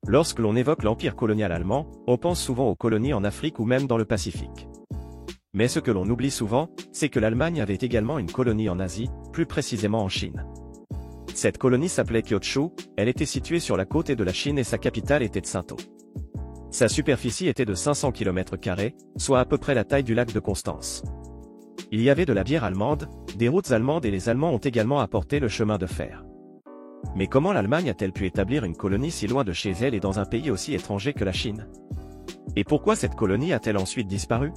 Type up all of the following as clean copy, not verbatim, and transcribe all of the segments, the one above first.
Lorsque l'on évoque l'empire colonial allemand, on pense souvent aux colonies en Afrique ou même dans le Pacifique. Mais ce que l'on oublie souvent, c'est que l'Allemagne avait également une colonie en Asie, plus précisément en Chine. Cette colonie s'appelait Kyushu, elle était située sur la côte est de la Chine et sa capitale était Tsinto. Sa superficie était de 500 km², soit à peu près la taille du lac de Constance. Il y avait de la bière allemande, des routes allemandes et les Allemands ont également apporté le chemin de fer. Mais comment l'Allemagne a-t-elle pu établir une colonie si loin de chez elle et dans un pays aussi étranger que la Chine? Et pourquoi cette colonie a-t-elle ensuite disparu?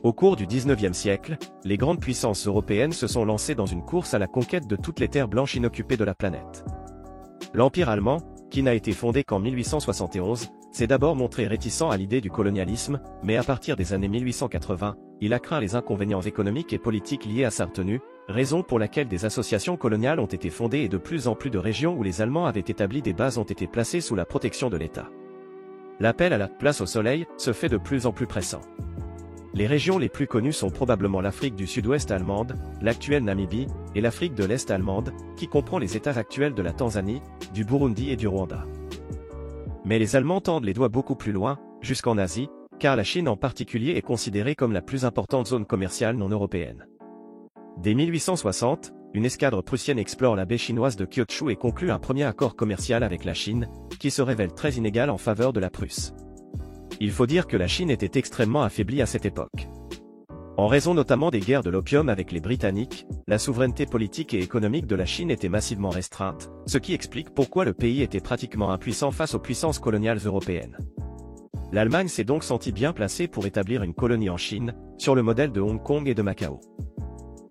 Au cours du XIXe siècle, les grandes puissances européennes se sont lancées dans une course à la conquête de toutes les terres blanches inoccupées de la planète. L'Empire allemand, qui n'a été fondé qu'en 1871, s'est d'abord montré réticent à l'idée du colonialisme, mais à partir des années 1880, il a craint les inconvénients économiques et politiques liés à sa retenue, raison pour laquelle des associations coloniales ont été fondées et de plus en plus de régions où les Allemands avaient établi des bases ont été placées sous la protection de l'État. L'appel à la place au soleil se fait de plus en plus pressant. Les régions les plus connues sont probablement l'Afrique du Sud-Ouest allemande, l'actuelle Namibie, et l'Afrique de l'Est allemande, qui comprend les États actuels de la Tanzanie, du Burundi et du Rwanda. Mais les Allemands tendent les doigts beaucoup plus loin, jusqu'en Asie, car la Chine en particulier est considérée comme la plus importante zone commerciale non européenne. Dès 1860, une escadre prussienne explore la baie chinoise de Kyushu et conclut un premier accord commercial avec la Chine, qui se révèle très inégal en faveur de la Prusse. Il faut dire que la Chine était extrêmement affaiblie à cette époque. En raison notamment des guerres de l'opium avec les Britanniques, la souveraineté politique et économique de la Chine était massivement restreinte, ce qui explique pourquoi le pays était pratiquement impuissant face aux puissances coloniales européennes. L'Allemagne s'est donc sentie bien placée pour établir une colonie en Chine, sur le modèle de Hong Kong et de Macao.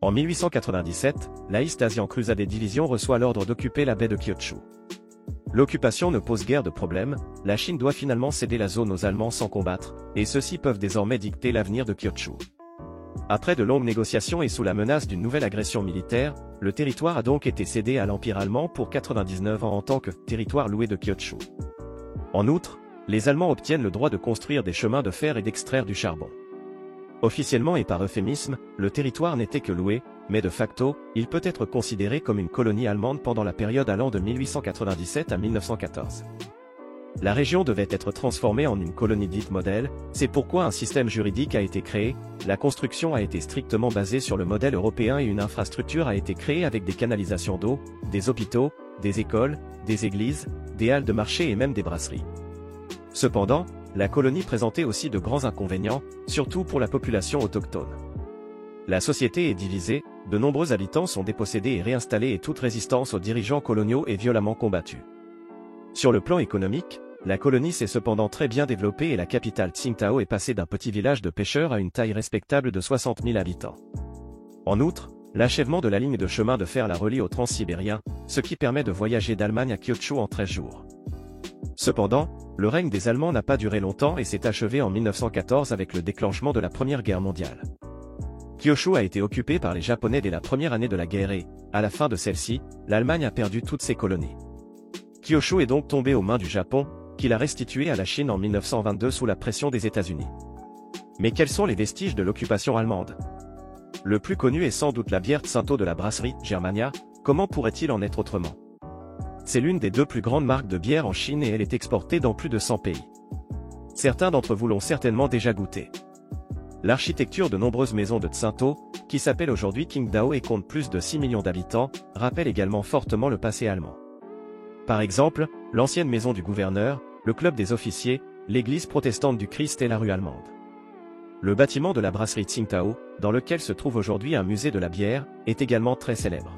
En 1897, la East Asian Crusade Division reçoit l'ordre d'occuper la baie de Kyushu. L'occupation ne pose guère de problème, la Chine doit finalement céder la zone aux Allemands sans combattre, et ceux-ci peuvent désormais dicter l'avenir de Kyushu. Après de longues négociations et sous la menace d'une nouvelle agression militaire, le territoire a donc été cédé à l'Empire allemand pour 99 ans en tant que territoire loué de Kyushu. En outre, les Allemands obtiennent le droit de construire des chemins de fer et d'extraire du charbon. Officiellement et par euphémisme, le territoire n'était que loué, mais de facto, il peut être considéré comme une colonie allemande pendant la période allant de 1897 à 1914. La région devait être transformée en une colonie dite modèle, c'est pourquoi un système juridique a été créé, la construction a été strictement basée sur le modèle européen et une infrastructure a été créée avec des canalisations d'eau, des hôpitaux, des écoles, des églises, des halles de marché et même des brasseries. Cependant, la colonie présentait aussi de grands inconvénients, surtout pour la population autochtone. La société est divisée, de nombreux habitants sont dépossédés et réinstallés et toute résistance aux dirigeants coloniaux est violemment combattue. Sur le plan économique, la colonie s'est cependant très bien développée et la capitale Tsingtao est passée d'un petit village de pêcheurs à une taille respectable de 60 000 habitants. En outre, l'achèvement de la ligne de chemin de fer la relie au transsibérien, ce qui permet de voyager d'Allemagne à Kyushu en 13 jours. Cependant, le règne des Allemands n'a pas duré longtemps et s'est achevé en 1914 avec le déclenchement de la Première Guerre mondiale. Kyushu a été occupé par les Japonais dès la première année de la guerre et, à la fin de celle-ci, l'Allemagne a perdu toutes ses colonies. Kyushu est donc tombé aux mains du Japon, qui l'a restitué à la Chine en 1922 sous la pression des États-Unis. Mais quels sont les vestiges de l'occupation allemande? Le plus connu est sans doute la bière Tsinto de la brasserie Germania, comment pourrait-il en être autrement? C'est l'une des deux plus grandes marques de bière en Chine et elle est exportée dans plus de 100 pays. Certains d'entre vous l'ont certainement déjà goûté. L'architecture de nombreuses maisons de Tsinto, qui s'appelle aujourd'hui Qingdao et compte plus de 6 millions d'habitants, rappelle également fortement le passé allemand. Par exemple, l'ancienne maison du gouverneur, le club des officiers, l'église protestante du Christ et la rue allemande. Le bâtiment de la brasserie Tsingtao, dans lequel se trouve aujourd'hui un musée de la bière, est également très célèbre.